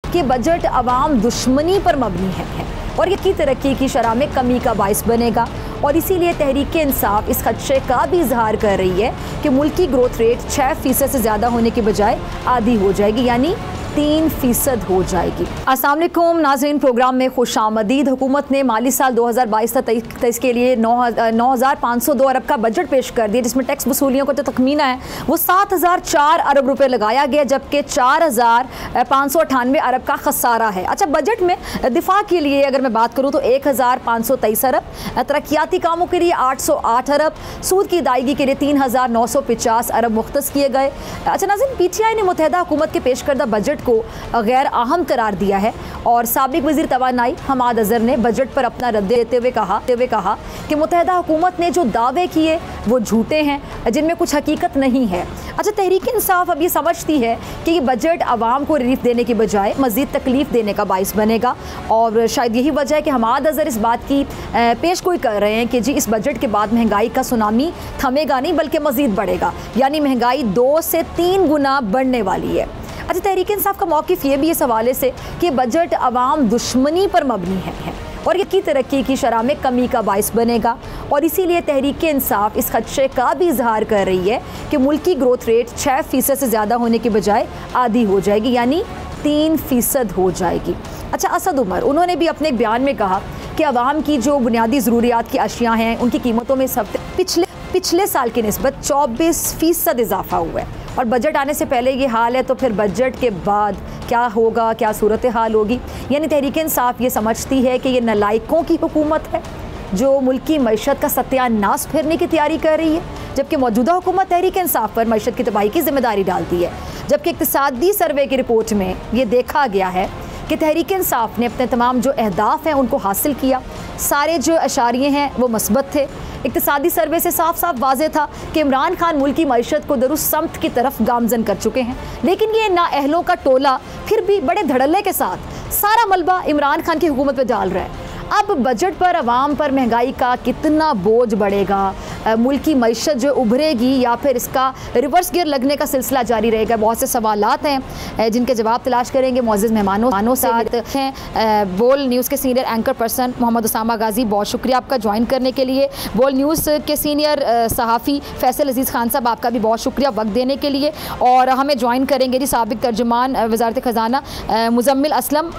कि बजट अवाम दुश्मनी पर मबनी है और ये तरक्की की शरह में कमी का बाइस बनेगा और इसीलिए तहरीक इंसाफ इस खदशे का भी इजहार कर रही है कि मुल्की ग्रोथ रेट 6% से ज़्यादा होने के बजाय आधी हो जाएगी, यानी 3% हो जाएगी। अस्सलाम वालेकुम नाज़रीन, प्रोग्राम में खुशामदीद। हुकूमत ने माली साल 2022-23 के लिए 9,502 अरब का बजट पेश कर दिया, जिसमें टैक्स वसूलियों का जो तखमीना है वो 7,004 अरब रुपए लगाया गया, जबकि 4,598 अरब का खसारा है। अच्छा, बजट में दिफा के लिए अगर मैं बात करूँ तो 1,523 अरब, तरक्याती कामों के लिए 808 अरब, सूद की अदायगी के लिए 3,950 अरब मुख्तस किए गए। अच्छा नाज़रीन, PTI ने मुत्तहिदा हुकूमत के पेश करदा बजट को गैर अहम करार दिया है और साबिक वज़ीर तवानाई हमाद अज़हर ने बजट पर अपना रद्द देते हुए कहा कि मुत्तहिदा हुकूमत ने जो दावे किए वो झूठे हैं, जिनमें कुछ हकीकत नहीं है। अच्छा, तहरीक इंसाफ अब ये समझती है कि ये बजट आवाम को रिलीफ देने की बजाय मज़ीद तकलीफ देने का बाइस बनेगा और शायद यही वजह है कि हमाद अज़हर इस बात की पेशगोई कर रहे हैं कि जी इस बजट के बाद महंगाई का सुनामी थमेगा नहीं बल्कि मज़ीद बढ़ेगा, यानी महंगाई 2 से 3 गुना बढ़ने वाली है। अच्छा, तहरीक इंसाफ का मौक़िफ़ ये भी इस हवाले से कि बजट अवाम दुश्मनी पर मबनी है और ये तरक्की की शरह में कमी का बाइस बनेगा और इसीलिए तहरीक इंसाफ इस खदशे का भी इजहार कर रही है कि मुल्की ग्रोथ रेट 6% से ज़्यादा होने के बजाय आधी हो जाएगी, यानी 3% हो जाएगी। अच्छा, असद उमर उन्होंने भी अपने एक बयान में कहा कि अवाम की जो बुनियादी ज़रूरियात की अशिया हैं उनकी कीमतों में इस हफ्ते पिछले साल की निस्बत 24% इजाफा हुआ है और बजट आने से पहले ये हाल है तो फिर बजट के बाद क्या होगा, क्या सूरत हाल होगी। यानी तहरीक इंसाफ ये समझती है कि ये नालायकों की हुकूमत है जो मुल्की मईशत का सत्यानाश फेरने की तैयारी कर रही है, जबकि मौजूदा हुकूमत तहरीक इंसाफ पर मईशत की तबाही की जिम्मेदारी डालती है। जबकि इक़्तिसादी सर्वे की रिपोर्ट में ये देखा गया है कि तहरीक इंसाफ ने अपने तमाम जो अहदाफ हैं उनको हासिल किया, सारे जो अशारिये हैं वो मस्बत थे। इक़्तिसादी सर्वे से साफ साफ वाज़ेह था कि इमरान खान मुल्की मईशत को दुरुस्त समत की तरफ गामजन कर चुके हैं, लेकिन ये नाअहलों का टोला फिर भी बड़े धड़ल्ले के साथ सारा मलबा इमरान खान की हुकूमत पर डाल रहा है। अब बजट पर आवाम पर महंगाई का कितना बोझ बढ़ेगा, मुल्की मईशत जो उभरेगी या फिर इसका रिवर्स गियर लगने का सिलसिला जारी रहेगा, बहुत से सवालात हैं जिनके जवाब तलाश करेंगे मुअज़्ज़िज़ मेहमानों साथ हैं। बोल न्यूज़ के senior anchor person Mohammad Usama Ghazi, बहुत शुक्रिया आपका ज्वाइन करने के लिए। बोल न्यूज़ के सीनियर सहाफ़ी फैसल अजीज़ खान साहब, आपका भी बहुत शुक्रिया वक्त देने के लिए। और हमें ज्वाइन करेंगे जी साबिक तर्जुमान वज़ारत ख़ज़ाना मुज़म्मिल असलम,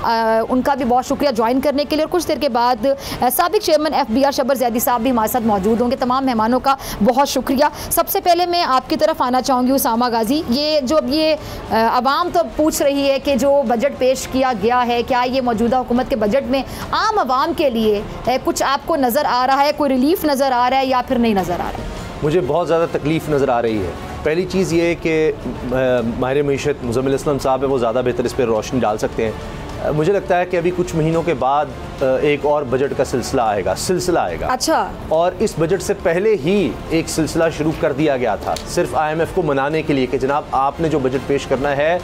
उनका भी बहुत शुक्रिया ज्वाइन करने के लिए। और कुछ देर के बाद साबिक चेयरमैन FBR शबर ज़ैदी साहब भी हमारे साथ मौजूद होंगे। तमाम मेहमानों का बहुत शुक्रिया। सबसे पहले मैं आपकी तरफ आना चाहूँगी उसामा गाजी, ये जो ये आवाम तो पूछ रही है कि जो बजट पेश किया गया है, क्या ये मौजूदा हुकूमत के बजट में आम आवाम के लिए कुछ आपको नज़र आ रहा है, कोई रिलीफ नज़र आ रहा है या फिर नहीं नज़र आ रहा है? मुझे बहुत ज़्यादा तकलीफ़ नज़र आ रही है। पहली चीज़ ये कि माहिर मईशत मुज़म्मिल असलम साहब है, वो ज़्यादा बेहतर इस पर रोशनी डाल सकते हैं। मुझे लगता है कि अभी कुछ महीनों के बाद एक और बजट का सिलसिला आएगा। अच्छा, और इस बजट से पहले ही एक सिलसिला शुरू कर दिया गया था सिर्फ IMF को मनाने के लिए कि जनाब आपने जो बजट पेश करना है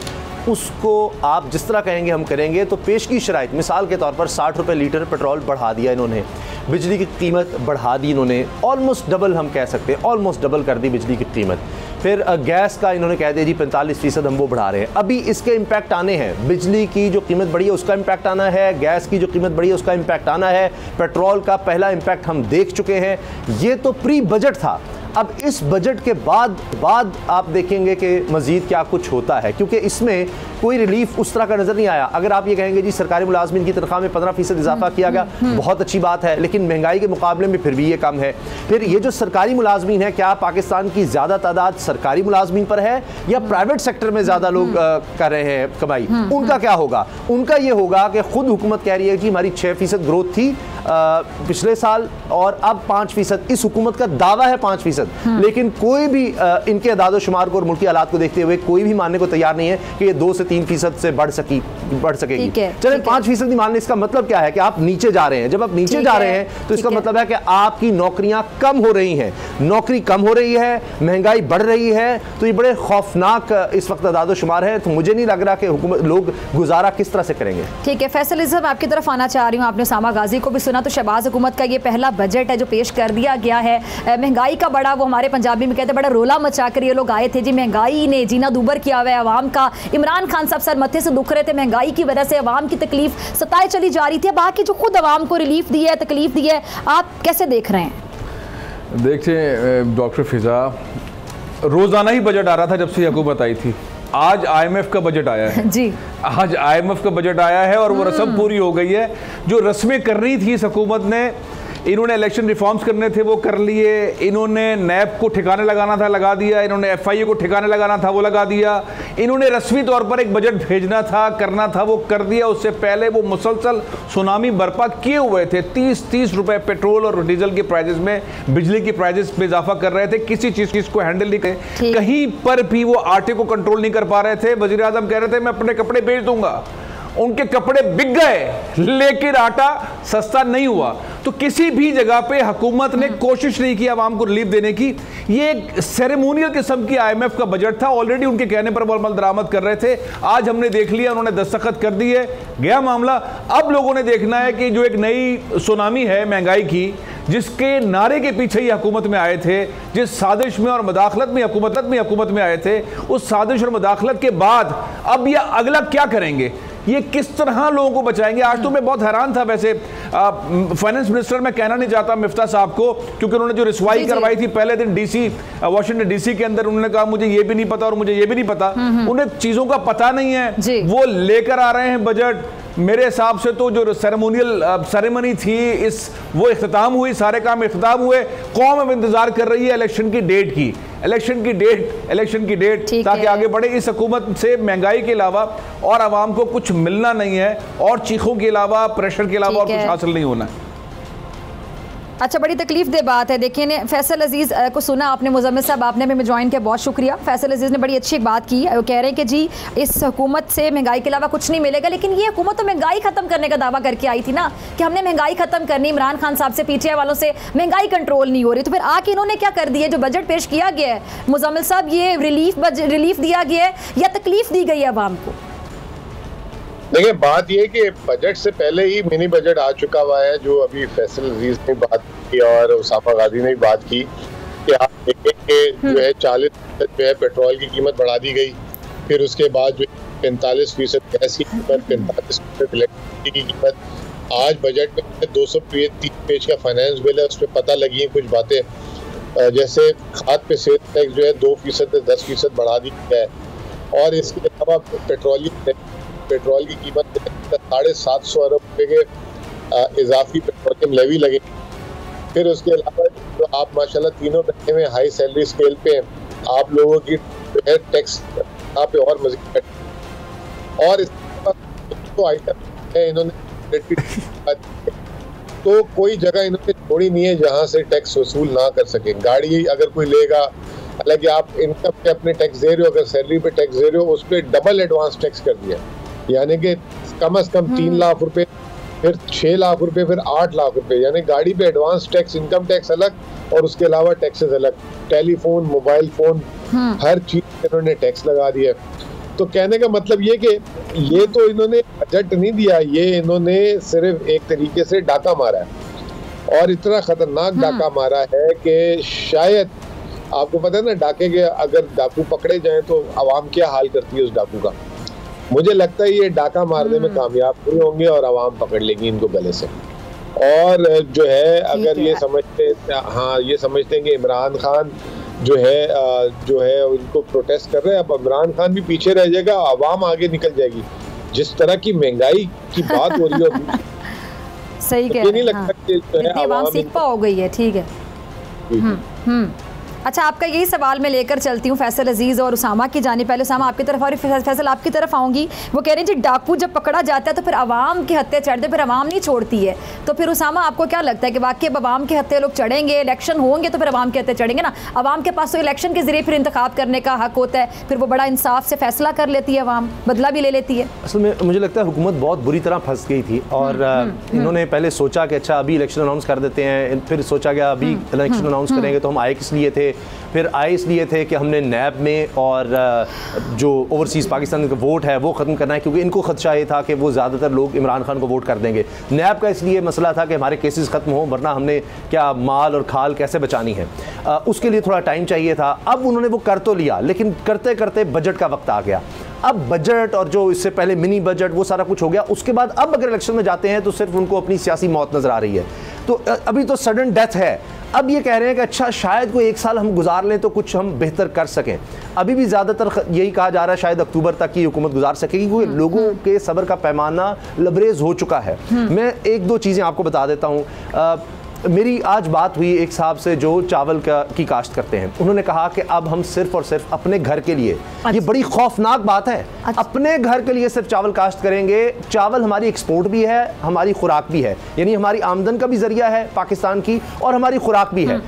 उसको आप जिस तरह कहेंगे हम करेंगे। तो पेश की शराइत, मिसाल के तौर पर 60 रुपये लीटर पेट्रोल बढ़ा दिया इन्होंने, बिजली की कीमत बढ़ा दी इन्होंने, ऑलमोस्ट डबल हम कह सकते हैं, ऑलमोस्ट डबल कर दी बिजली की कीमत। फिर गैस का इन्होंने कह दिया जी 45% हम वो बढ़ा रहे हैं। अभी इसके इम्पैक्ट आने हैं, बिजली की जो कीमत बढ़ी है उसका इम्पैक्ट आना है, गैस की जो कीमत बढ़ी है उसका इम्पैक्ट आना है, पेट्रोल का पहला इम्पैक्ट हम देख चुके हैं। ये तो प्री बजट था। अब इस बजट के बाद आप देखेंगे कि मज़ीद क्या कुछ होता है, क्योंकि इसमें कोई रिलीफ उस तरह का नज़र नहीं आया। अगर आप ये कहेंगे जी सरकारी मुलाजमीन की तनख्वाह में 15% इजाफा किया गया, बहुत अच्छी बात है, लेकिन महंगाई के मुकाबले में फिर भी ये कम है। फिर ये जो सरकारी मुलाजमीन है, क्या पाकिस्तान की ज़्यादा तादाद सरकारी मुलाजमीन पर है या प्राइवेट सेक्टर में ज़्यादा लोग कर रहे हैं कमाई? उनका क्या होगा? उनका ये होगा कि खुद हुकूमत कह रही है कि हमारी 6% ग्रोथ थी पिछले साल और अब 5%। इस हुकूमत का दावा है 5%, लेकिन कोई भी इनके अदाद शुमार को और मुल्की हालात को देखते हुए कोई भी मानने को तैयार नहीं है कि ये 2 से 3% से बढ़ सकेगी। चलें 5% ही मान लें। इसका मतलब क्या है कि आप नीचे जा रहे हैं। जब आप नीचे जा रहे हैं तो इसका मतलब है कि आपकी नौकरियां कम हो रही हैं, नौकरी कम हो रही है, महंगाई बढ़ रही है। तो ये बड़े खौफनाक इस वक्त अदाद शुमार है। तो मुझे नहीं लग रहा कि हुकूमत लोग गुजारा किस तरह से करेंगे। ठीक है, फैसल इज़्ज़त आपकी तरफ आना चाह रही हूँ। आपने उसामा गाजी को भी सुना, सुना तो शहबाज हुकूमत का ये पहला बजट है जो पेश कर दिया गया है। महंगाई का बड़ा, वो हमारे पंजाबी में कहते हैं, बड़ा रोला मचा कर ये लोग आए थे जी। महंगाई ने जीना दूबर किया हुआ है अवाम का। इमरान खान साहब सर मत्थे से दुख रहे थे, महंगाई की वजह से अवाम की तकलीफ सताए चली जा रही थी। बाकी जो खुद अवाम को रिलीफ दी है, तकलीफ दी है, आप कैसे देख रहे हैं? देखिए डॉक्टर फिजा, रोजाना ही बजट आ रहा था जब से हुकूमत आई थी। आज IMF का बजट आया है जी, आज IMF का बजट आया है और वो रस्म पूरी हो गई है। जो रस्में करनी थी इस हुकूमत ने, इन्होंने इलेक्शन रिफॉर्म्स करने थे वो कर लिए, इन्होंने नैब को ठिकाने लगाना था लगा दिया, इन्होंने FIA को ठिकाने लगाना था वो लगा दिया, इन्होंने रस्मी तौर पर एक बजट भेजना था, करना था वो कर दिया। उससे पहले वो मुसलसल सुनामी बर्पा किए हुए थे। 30 रुपए पेट्रोल और डीजल के प्राइजेस में, बिजली की प्राइजेस में इजाफा कर रहे थे। किसी चीज़ को हैंडल नहीं कर, कहीं पर भी वो आटे को कंट्रोल नहीं कर पा रहे थे। वज़ीर आज़म कह रहे थे मैं अपने कपड़े बेच दूंगा, उनके कपड़े बिक गए लेकिन आटा सस्ता नहीं हुआ। तो किसी भी जगह पे हुकूमत ने कोशिश नहीं की आवाम को रिलीफ देने की। ये एक सेरेमोनियल किस्म की IMF का बजट था। ऑलरेडी उनके कहने पर वो अमल दरामद कर रहे थे। आज हमने देख लिया, उन्होंने दस्तखत कर दिए, गया मामला। अब लोगों ने देखना है कि जो एक नई सुनामी है महंगाई की, जिसके नारे के पीछे ही हुकूमत में आए थे, जिस साजिश में और मदाखलत में हुकूमत में आए थे, उस साजिश और मदाखलत के बाद अब ये अगला क्या करेंगे, ये किस तरह लोगों को बचाएंगे। आज तो मैं बहुत हैरान था। वैसे फाइनेंस मिनिस्टर मैं कहना नहीं चाहता मिफ्ता साहब को, क्योंकि उन्होंने जो रिसवाई करवाई थी पहले दिन वाशिंगटन DC के अंदर, उन्होंने कहा मुझे ये भी नहीं पता और मुझे ये भी नहीं पता। उन्हें चीजों का पता नहीं है। वो लेकर आ रहे हैं बजट। मेरे हिसाब से तो जो सेरेमनी थी, वो इख्तिताम हुई, सारे काम इख्तिताम हुए। कौम अब इंतजार कर रही है इलेक्शन की डेट ताकि आगे बढ़े। इस हुकूमत से महंगाई के अलावा और आवाम को कुछ मिलना नहीं है, और चीखों के अलावा, प्रेशर के अलावा और कुछ हासिल नहीं होना है। अच्छा, बड़ी तकलीफ दे बात है। देखिए फैसल अजीज़ को सुना आपने, मुज़म्मिल साहब आपने भी ज्वाइन किया, बहुत शुक्रिया। फैसल अजीज़ ने बड़ी अच्छी बात की। वो कह रहे हैं कि जी इस हुकूमत से महंगाई के अलावा कुछ नहीं मिलेगा, लेकिन ये हुकूमत तो महंगाई ख़त्म करने का दावा करके आई थी ना, कि हमने महंगाई ख़त्म करनी। इमरान खान साहब से, PTI वालों से महंगाई कंट्रोल नहीं हो रही, तो फिर आके इन्होंने क्या कर दिया? जो बजट पेश किया गया है मुज़म्मिल साहब, ये रिलीफ दिया गया है या तकलीफ दी गई है आवाम को? देखिए, बात यह कि बजट से पहले ही मिनी बजट आ चुका हुआ है, जो अभी फैसल अजीज ने बात की और उसामा गाजी ने भी बात की कि आप देखें कि जो है 40% जो है पेट्रोल की कीमत बढ़ा दी गई, फिर उसके बाद जो 45% गैस की कीमत, 45% इलेक्ट्रिसिटी की कीमत। आज बजट में 230 पेज का फाइनेंस बिल है, उस पर पता लगी है कुछ बातें, जैसे खाद पे सेल टैक्स जो है 2% से 10% बढ़ा दी है, और इसके अलावा पेट्रोल की कीमत 750 अरब रुपए के इजाफी पेट्रोलियम लेवी लगे। फिर उसके अलावा जो आप माशाल्लाह तीनों बैठे हुए हाई सैलरी स्केल पे, आप लोगों की जो है टैक्स यहाँ पे और मजीद, और इसको आइटम है इन्होंने तो कोई जगह इन्होंने छोड़ी नहीं है जहाँ से टैक्स वसूल ना कर सके। गाड़ी अगर कोई लेगा, हालांकि आप इनकम पे अपने टैक्स दे रहे हो, अगर सैलरी पे टैक्स दे रहे हो, उस पर डबल एडवांस टैक्स कर दिया, यानी कि कम से कम 3 लाख रुपए, फिर 6 लाख रुपए, फिर 8 लाख रुपए, यानी गाड़ी पे एडवांस टैक्स, इनकम टैक्स अलग और उसके अलावा टैक्सेस अलग। टेलीफोन, मोबाइल फोन, हर चीज इन्होंने टैक्स लगा दिया। तो कहने का मतलब ये कि ये तो इन्होंने बजट नहीं दिया, ये इन्होंने सिर्फ एक तरीके से डाका मारा है, और इतना खतरनाक डाका मारा है कि शायद आपको पता है ना, डाके के अगर डाकू पकड़े जाएं तो आवाम क्या हाल करती है उस डाकू का। मुझे लगता है ये डाका मारने में कामयाब नहीं होंगे और आवाम पकड़ लेगी इनको गले से। और जो है अगर ये समझते हैं कि इमरान खान जो है उनको प्रोटेस्ट कर रहे हैं, अब इमरान खान भी पीछे रह जाएगा, आवाम आगे निकल जाएगी। जिस तरह की महंगाई की बात हो रही है सही कह रहे हैं, नहीं लगता कि आवाम सीख हो गई है। ठीक है। अच्छा, आपका यही सवाल मैं लेकर चलती हूँ फैसल अजीज़ और उसामा की जाने। पहले उसामा आपकी तरफ और फैसल आपकी तरफ आऊँगी। वो कह रहे हैं जी डाकू जब पकड़ा जाता है तो फिर आवाम के हत्थे चढ़ते, फिर आवाम नहीं छोड़ती है। तो फिर उसामा आपको क्या लगता है कि वाकई अब आवाम के हत्थे लोग चढ़ेंगे, इलेक्शन होंगे तो फिर आवाम के हत्थे चढ़ेंगे ना? आवाम के पास तो इलेक्शन के जरिए फिर इंतखाब करने का हक होता है, फिर वो बड़ा इंसाफ से फैसला कर लेती है, आवाम बदला भी ले लेती है। असल में मुझे लगता है हुकूमत बहुत बुरी तरह फंस गई थी, और इन्होंने पहले सोचा कि अच्छा अभी इलेक्शन अनाउंस कर देते हैं, फिर सोचा गया अभी इलेक्शन अनाउंस करेंगे तो हम आए किस लिए थे, फिर आए इसलिए थे कि हमने नैब में और जो ओवरसीज़ पाकिस्तान का वोट है वो ख़त्म करना है, क्योंकि इनको खदशा ये था कि वो ज़्यादातर लोग इमरान खान को वोट कर देंगे। नैब का इसलिए मसला था कि हमारे केसेस ख़त्म हो, वरना हमने क्या माल और खाल कैसे बचानी है, उसके लिए थोड़ा टाइम चाहिए था। अब उन्होंने वो कर तो लिया, लेकिन करते करते बजट का वक्त आ गया। अब बजट और जो इससे पहले मिनी बजट वो सारा कुछ हो गया। उसके बाद अब अगर इलेक्शन में जाते हैं तो सिर्फ उनको अपनी सियासी मौत नज़र आ रही है। तो अभी तो सडन डेथ है। अब ये कह रहे हैं कि अच्छा शायद कोई 1 साल हम गुजार लें तो कुछ हम बेहतर कर सकें। अभी भी ज़्यादातर यही कहा जा रहा है शायद अक्टूबर तक की हुकूमत गुजार सकेगी, क्योंकि लोगों के सब्र का पैमाना लबरेज हो चुका है। मैं 1-2 चीज़ें आपको बता देता हूँ। मेरी आज बात हुई एक साहब से जो चावल की काश्त करते हैं। उन्होंने कहा कि अब हम सिर्फ और सिर्फ अपने घर के लिए, ये बड़ी खौफनाक बात है, अपने घर के लिए सिर्फ चावल काश्त करेंगे। चावल हमारी एक्सपोर्ट भी है, हमारी खुराक भी है, यानी हमारी आमदन का भी जरिया है पाकिस्तान की, और हमारी खुराक भी है।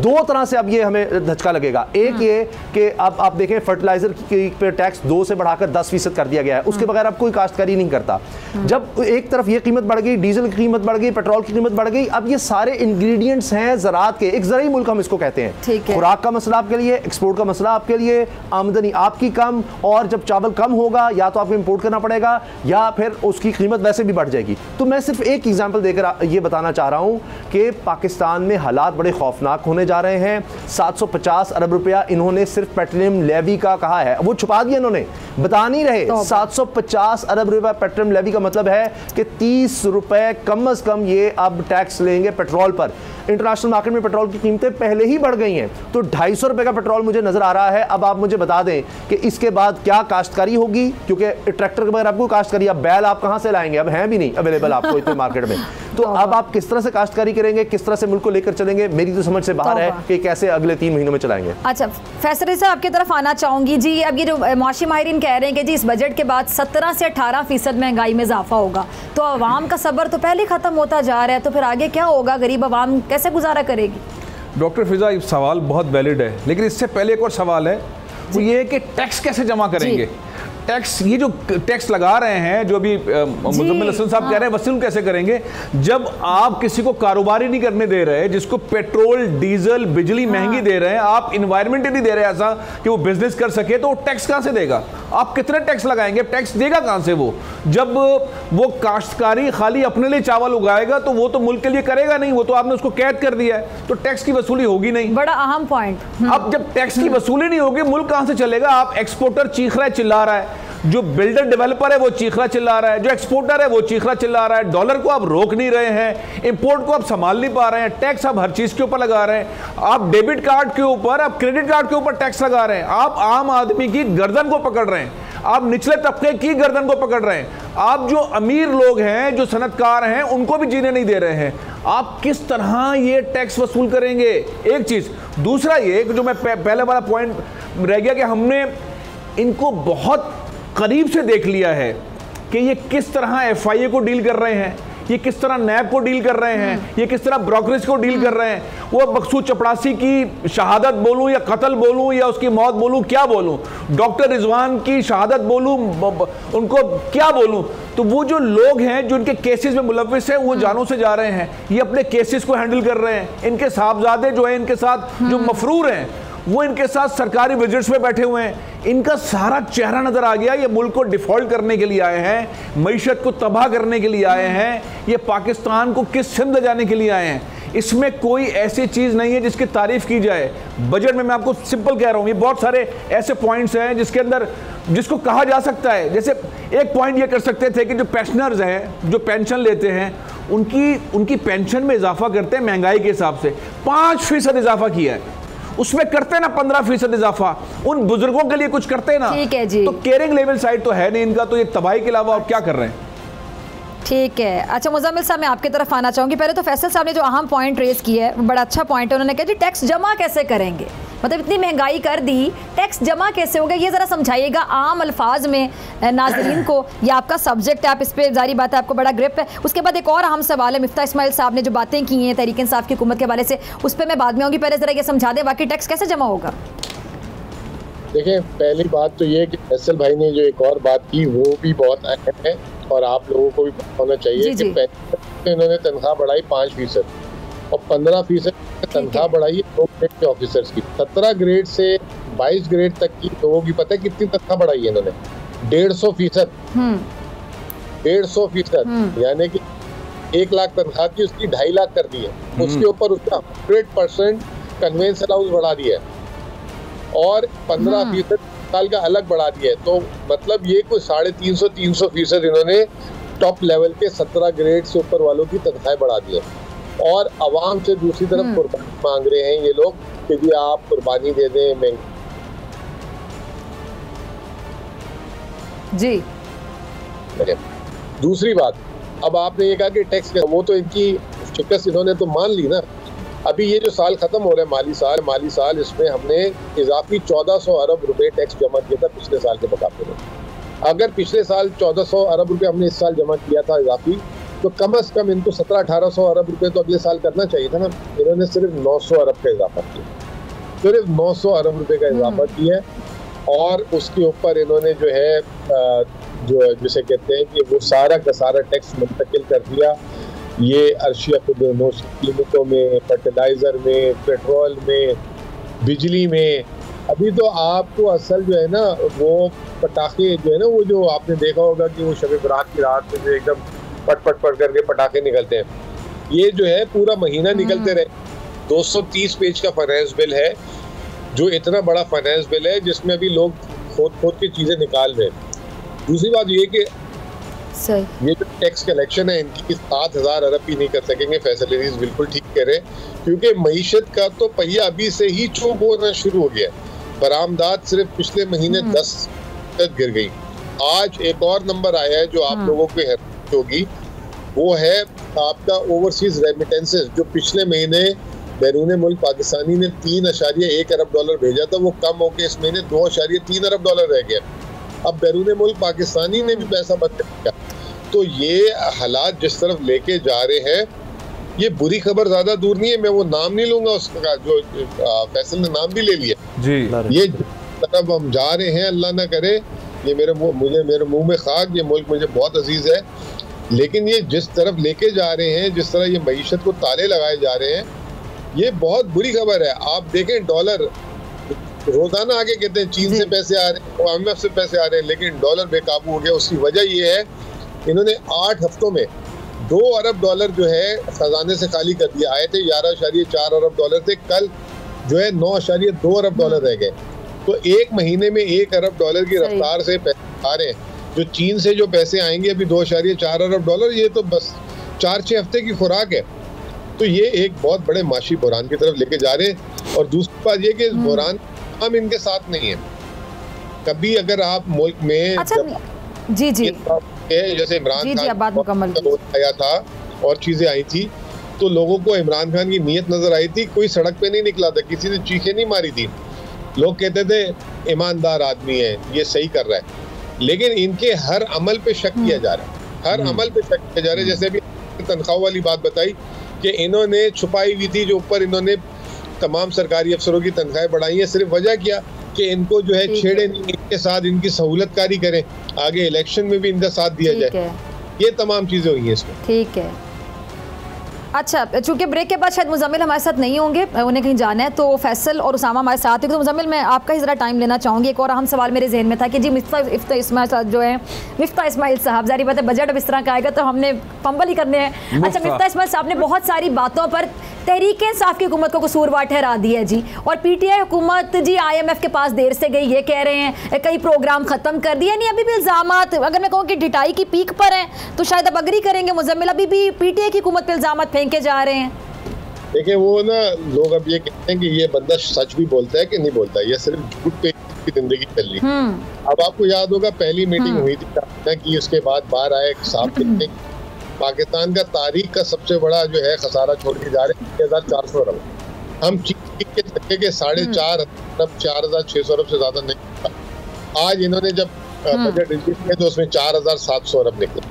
2 तरह से अब ये हमें धचका लगेगा। एक ये कि अब आप देखें फर्टिलाइजर पे टैक्स 2 से बढ़ाकर 10% कर दिया गया है, उसके बगैर अब कोई काश्तकारी नहीं करता। जब एक तरफ ये कीमत बढ़ गई, डीजल की कीमत बढ़ गई, पेट्रोल की कीमत बढ़ गई, अब ये सारे इंग्रेडिएंट्स हैं ज़राअत के, एक ज़राई मुल्क हम इसको कहते हैं। खुराक का मसला आपके लिए, एक्सपोर्ट का मसला आपके लिए, आमदनी आपकी कम, और जब चावल कम होगा या तो आपको इंपोर्ट करना पड़ेगा या फिर उसकी कीमत वैसे भी बढ़ जाएगी। तो मैं सिर्फ एक एग्जांपल देकर ये बताना चाह रहा हूं कि पाकिस्तान में हालात बड़े खौफनाक होने जा रहे हैं। 750 अरब रुपया इन्होंने सिर्फ पेट्रोलियम लेवी का कहा है, वो छुपा दिया, इन्होंने बता नहीं रहे। 750 अरब रुपया पेट्रोलियम लेवी का मतलब है कि 30 रुपए कम से कम ये अब टैक्स लेंगे पेट्रोल पर। इंटरनेशनल मार्केट में पेट्रोल की कीमतें पहले ही बढ़ गई हैं, तो 250 रुपए का पेट्रोल मुझे नजर आ रहा है। अब आप मुझे बता दें कि इसके बाद क्या काश्तकारी होगी, क्योंकि ट्रैक्टर के बगैर आपको काश्तकारी, अब बैल आप कहां से लाएंगे, अब हैं भी नहीं अवेलेबल आपको इतने मार्केट में। तो अब आप किस तरह से काश्तकारी करेंगे, किस तरह से मुल्क को लेकर चलेंगे, मेरी तो समझ से बाहर है कि कैसे अगले 3 महीनों में चलाएंगे। अच्छा फैसल साहब आपकी तरफ आना चाहूंगी जी। अब ये जो माशी माहिरीन कह रहे हैं कि जी इस बजट के बाद 17 से 18% महंगाई में इजाफा होगा, तो आवाम का सब्र तो पहले खत्म होता जा रहा है, तो फिर आगे क्या होगा, गरीब आवाम कैसे गुजारा करेगी? डॉक्टर फिजा सवाल बहुत वैलिड है, लेकिन इससे पहले एक और सवाल है, वो ये है कि टैक्स कैसे जमा करेंगे। टैक्स, ये जो टैक्स लगा रहे हैं, जो अभी मुजम्मिल हसन साहब कह रहे हैं, वसूल कैसे करेंगे जब आप किसी को कारोबार ही नहीं करने दे रहे, जिसको पेट्रोल डीजल बिजली महंगी दे रहे हैं, आप इन्वायरमेंट ही नहीं दे रहे ऐसा कि वो बिजनेस कर सके, तो टैक्स कहां से देगा? आप कितने टैक्स लगाएंगे, टैक्स देगा कहां से वो? जब वो काश्तकारी खाली अपने लिए चावल उगाएगा तो वो तो मुल्क के लिए करेगा नहीं, वो तो आपने उसको कैद कर दिया है, तो टैक्स की वसूली होगी नहीं। बड़ा अहम पॉइंट। अब जब टैक्स की वसूली नहीं होगी, मुल्क कहां से चलेगा? आप एक्सपोर्टर चीख रहा है, चिल्ला रहा है, जो बिल्डर डेवलपर है वो चीखरा चिल्ला रहा है, जो एक्सपोर्टर है वो चीखरा चिल्ला रहा है, डॉलर को आप रोक नहीं रहे हैं, इंपोर्ट को आप संभाल नहीं पा रहे हैं, टैक्स आप हर चीज के ऊपर लगा रहे हैं, आप डेबिट कार्ड के ऊपर, आप क्रेडिट कार्ड के ऊपर टैक्स लगा रहे हैं, आप आम आदमी की गर्दन को पकड़ रहे हैं, आप निचले तबके की गर्दन को पकड़ रहे हैं, आप जो अमीर लोग हैं, जो सनतकार हैं, उनको भी जीने नहीं दे रहे हैं। आप किस तरह ये टैक्स वसूल करेंगे? एक चीज। दूसरा ये जो मैं पहले वाला पॉइंट रह गया कि हमने इनको बहुत करीब से देख लिया है कि ये किस तरह एफआईए को डील कर रहे हैं, ये किस तरह नैब को डील कर रहे हैं, ये किस तरह ब्रोकरेज को डील कर रहे हैं। वो मकसूद चपड़ासी की शहादत बोलूं या कत्ल बोलूं या उसकी मौत बोलूं, क्या बोलूं, डॉक्टर रिजवान की शहादत बोलूं, उनको क्या बोलूं, तो वो जो लोग हैं जो इनके केसेस में मुलव्विस हैं वो जानों से जा रहे हैं, ये अपने केसेस को हैंडल कर रहे हैं, इनके साहबजादे जो हैं, इनके साथ जो मफरूर हैं, वो इनके साथ सरकारी विजिट्स में बैठे हुए हैं, इनका सारा चेहरा नजर आ गया। ये मुल्क को डिफॉल्ट करने के लिए आए हैं, मईशत को तबाह करने के लिए आए हैं, ये पाकिस्तान को किस सिम ले जाने के लिए आए हैं। इसमें कोई ऐसी चीज नहीं है जिसकी तारीफ की जाए। बजट में मैं आपको सिंपल कह रहा हूं, ये बहुत सारे ऐसे पॉइंट्स हैं जिसके अंदर जिसको कहा जा सकता है, जैसे एक पॉइंट ये कर सकते थे कि जो पेंशनर्स हैं, जो पेंशन लेते हैं, उनकी पेंशन में इजाफा करते हैं महंगाई के हिसाब से, 5% इजाफा किया है, उसमें करते ना 15% इजाफा, उन बुजुर्गों के लिए कुछ करते ना। ठीक है जी। तो केयरिंग लेवल साइड तो है नहीं इनका, तो ये तबाही के अलावा और क्या कर रहे हैं? ठीक है। अच्छा मुजम्मिल साहब मैं आपकी तरफ आना चाहूँगी। पहले तो फैसल साहब ने जो अहम पॉइंट रेज किया है बड़ा अच्छा पॉइंट है, उन्होंने कहा जी टैक्स जमा कैसे करेंगे, मतलब इतनी महंगाई कर दी, टैक्स जमा कैसे होगा, ये ज़रा समझाइएगा आम अल्फाज में नाज़रीन को। ये आपका सब्जेक्ट है, आप इस पर जारी बात है, आपको बड़ा ग्रिप है। उसके बाद एक और अहम सवाल है, मिफ्ता इस्माइल साहब ने जो बातें की हैं तहरीक इंसाफ की हुकूमत के हवाले से, उस पर मैं बाद में आऊँगी, पहले ज़रा ये समझा दें वाकई टैक्स कैसे जमा होगा। देखिए पहली बात तो ये कि फैसल भाई ने जो एक और बात की वो भी बहुत अहम है और आप लोगों को भी पता होना चाहिए कि इन्होंने तनख्वाह बढ़ाई 5%। और 15% तनख्वाह बढ़ाई है 2 ग्रेड के ऑफिसर्स की। 17 ग्रेड से 22 ग्रेड तक की लोगों की पता है कितनी तनख्वाह बढ़ाई है इन्होंने? 150%। 150%, यानी कि 1 लाख तनख्वाह की उसकी 2.5 लाख कर दी है। उसके ऊपर उसका 100% कन्वेंस अलाउंस बढ़ा दिया है और 15% साल का अलग बढ़ा दिया है। तो मतलब ये कोई 350-300% इन्होंने टॉप लेवल के 17 ग्रेड से ऊपर वालों की तनख्वाहें बढ़ा दी है। और आवाम से दूसरी तरफ कुर्बानी मांग रहे हैं ये लोग कि जी आप कुर्बानी दे दें। जी दूसरी बात, अब आपने ये कहा कि टैक्स, वो तो इनकी शिकस्त इन्होंने तो मान ली ना। अभी ये जो साल खत्म हो रहा है माली साल, इसमें हमने इजाफी 1400 अरब रुपए टैक्स जमा किया था पिछले साल के मुकाबले में। अगर पिछले साल 1400 अरब रुपए हमने इस साल जमा किया था इजाफी, तो कम से कम इनको 1700-1800 अरब रुपए तो अगले साल करना चाहिए था ना। इन्होंने सिर्फ 900 अरब का इजाफा किया, सिर्फ 900 अरब रुपए का इजाफा किया है। और उसके ऊपर इन्होंने जो है जो जिसे कहते हैं कि वो सारा का सारा टैक्स मुंतकिल कर दिया। ये अर्शिया खुदनोश कीमतों में, फर्टिलाइजर में, पेट्रोल में, बिजली में। अभी तो आपको असल जो है ना वो पटाखे जो है ना, वो जो आपने देखा होगा कि वो शब बरात की रात में जो एकदम पट करके पटाखे निकलते हैं, ये जो है पूरा महीना निकलते रहे। 230 पेज का फाइनेंस बिल है, जो इतना बड़ा फाइनेंस बिल है जिसमें अभी लोग खोद के चीजें निकाल रहे हैं। दूसरी बात ये कि ये जो टैक्स कलेक्शन है इनकी 7000 अरब भी नहीं कर सकेंगे। फैसल अजीज बिल्कुल ठीक कह रहे हैं, क्योंकि मईशत का तो पहिया अभी से ही चौक होना शुरू हो गया। बरामदात सिर्फ पिछले महीने 10 तक गिर गई। आज एक और नंबर आया है जो आप लोगों को हैरानी होगी, वो है आपका ओवरसीज रेमिटेंसेस, जो पिछले महीने बैरून मुल्क पाकिस्तानी ने 3.1 अरब डॉलर भेजा था, वो कम होकर इस महीने 2.3 अरब डॉलर रह गया। अब बैरून मुल्क पाकिस्तानी ने भी पैसा बंद कर दिया। तो ये हालात जिस तरफ लेके जा रहे हैं, ये बुरी खबर ज्यादा दूर नहीं है। मैं वो नाम नहीं लूंगा उसका, जो फैसल ने नाम भी ले लिया जी। ये तरफ हम जा रहे हैं, अल्लाह ना करे ये मेरे मुंह में खाक, ये मुल्क मुझे बहुत अजीज है, लेकिन ये जिस तरफ लेके जा रहे हैं, जिस तरह ये मईशत को ताले लगाए जा रहे हैं, ये बहुत बुरी खबर है। आप देखें डॉलर रोजाना आगे कहते हैं चीन से पैसे आ रहे हैं, IMF से पैसे आ रहे हैं, लेकिन डॉलर बेकाबू हो गया। उसकी वजह ये है इन्होंने 8 हफ्तों में 2 अरब डॉलर जो है खजाने से खाली कर दिया। आए थे 11.4 अरब डॉलर थे, कल जो है 9.2 अरब डॉलर रह गए। तो एक महीने में 1 अरब डॉलर की रफ्तार से पैसे आ रहे हैं। जो चीन से जो पैसे आएंगे अभी 2.4 अरब डॉलर, ये तो बस 4-6 हफ्ते की खुराक है। तो ये एक बहुत बड़े माशी बुहरान की तरफ लेके जा रहे हैं। और दूसरी बात ये कि इस बुहरान हम इनके साथ नहीं है। कभी अगर आप मुल्क में जी जैसे इमरान खान आया था और चीजें आई थी, तो लोगों को इमरान खान की नीयत नजर आई थी। कोई सड़क पे नहीं निकला था, किसी ने चीखें नहीं मारी थी। लोग कहते थे ईमानदार आदमी है, ये सही कर रहा है। लेकिन इनके हर अमल पे शक किया जा रहा है, हर अमल पे शक किया जा रहा है। जैसे अभी तनख्वाह वाली बात बताई कि इन्होंने छुपाई हुई थी, जो ऊपर इन्होंने तमाम सरकारी अफसरों की तनख्वाहें बढ़ाई है। सिर्फ वजह क्या कि इनको जो है छेड़े नहीं, इनके साथ इनकी सहूलतकारी करें, आगे इलेक्शन में भी इनका साथ दिया जाए। ये तमाम चीजें हुई हैं इसमें। ठीक है। अच्छा, चूंकि ब्रेक के बाद शायद मुजम्मिल हमारे साथ नहीं होंगे, उन्हें कहीं जाना है, तो फैसल और उसामा हमारे साथ है। तो मुजम्मिल, मैं आपका ही ज़रा टाइम लेना चाहूँगी। एक और अहम सवाल मेरे जहन में था कि जी मिफ्ता इस्माइल जो है, मिफ्ता इस्माइल साहब, जारी बात है बजट अब इस तरह का आएगा तो हमने फंबल ही करने हैं। अच्छा, मिफ्ता इस्माइल साहब ने बहुत सारी बातों पर तहरीक इंसाफ की हुकूमत को कसूरवार ठहरा दिया है जी, और PTI हुकूमत जी IMF के पास देर से गई, ये कह रहे हैं कई प्रोग्राम ख़त्म कर दिए। नहीं, अभी भी इल्ज़ामात, अगर मैं कहूँ कि ढिठाई की पीक पर हैं तो शायद अब अग्री करेंगे मुजम्मिल, अभी भी PTI की हुकूमत पर इल्ज़ामात फेंके जा रहे हैं। देखिए, वो ना लोग अब ये कहते हैं कि ये बंदा सच भी बोलता है कि नहीं बोलता, ये सिर्फ झूठ पे की जिंदगी चल रही है। अब आपको याद होगा पहली मीटिंग हुई थी कि उसके बाद बाहर आए साहब कहते हैं पाकिस्तान का तारीख का सबसे बड़ा जो है खसारा छोड़ के जा रहे हैं 6400 अरब। हम चीन के धक्के के 4.5 अरब 4600 अरब से ज्यादा नहीं। आज इन्होंने जब बजट रिलीज किया तो उसमें 4700 अरब निकले।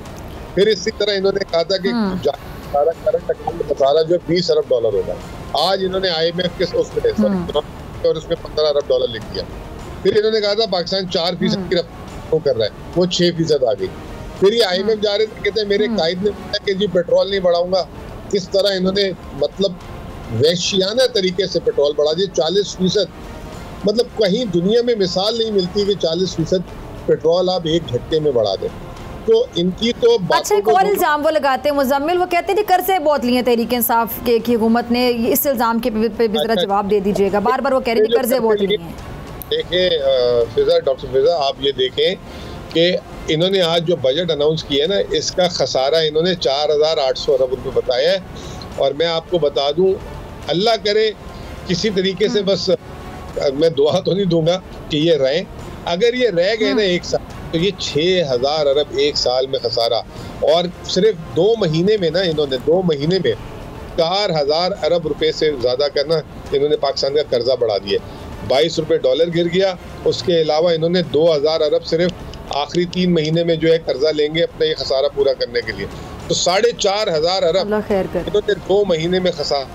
फिर इसी तरह इन्होंने कहा था कि करंट अकाउंट खसारा जो 20 अरब डॉलर होगा। आज इन्होंने IMF के उसमें और उसमें 15 अरब डॉलर लिख दिया। फिर इन्होंने कहा था पाकिस्तान 4% की रफ्तार कर रहा है, वो 6% आ गई। फिर ये IMF जा रहे थे, कहते हैं मेरे कायद ने बताया कि जी पेट्रोल नहीं बढ़ाऊंगा, किस तरह इन्होंने मतलब वहशियाना तरीके से पेट्रोल बढ़ा दिया 40%। मतलब कहीं दुनिया में मिसाल नहीं मिलती कि 40% पेट्रोल आप एक झटके में बढ़ा दें। तो इनकी तो अच्छा, एक और इल्जाम वो लगाते हैं मुजम्मिल, वो कहते हैं कि कर्जे बहुत लिए तहरीक इंसाफ की हुकूमत ने, इस इल्जाम के पे भी जरा जवाब दे दीजिएगा। बार बार वो कह रहे हैं कि कर्जे बहुत लिए हैं। देखिए फिजा, डॉक्टर फिजा, आप ये देखें कि इन्होंने आज जो बजट अनाउंस किया है ना, इसका खसारा इन्होंने 4800 अरब रुपए बताया है। और मैं आपको बता दूं, अल्लाह करे किसी तरीके से, बस मैं दुआ तो नहीं दूंगा कि ये रहें, अगर ये रह गए ना एक साल, तो ये 6000 अरब एक साल में खसारा। और सिर्फ 2 महीने में ना, इन्होंने 2 महीने में 4000 अरब रुपए से ज़्यादा करना इन्होंने पाकिस्तान का कर्जा बढ़ा दिया। 22 रुपए डॉलर गिर गया। उसके अलावा इन्होंने 2000 अरब सिर्फ आखिरी 3 महीने में जो है कर्जा लेंगे अपना ये खसारा पूरा करने के लिए। तो 4500 अरब इन्होंने 2 महीने में खसारा।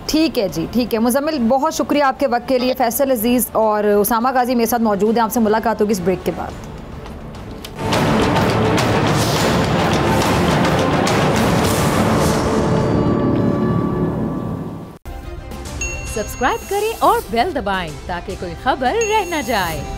ठीक है जी, ठीक है मुजम्मिल, बहुत शुक्रिया आपके वक्त के लिए। फैसल अजीज़ और उसामा गाजी मेरे साथ मौजूद हैं। आपसे मुलाकात होगी इस ब्रेक के बाद। सब्सक्राइब करें और बेल दबाएं ताकि कोई खबर रह न जाए।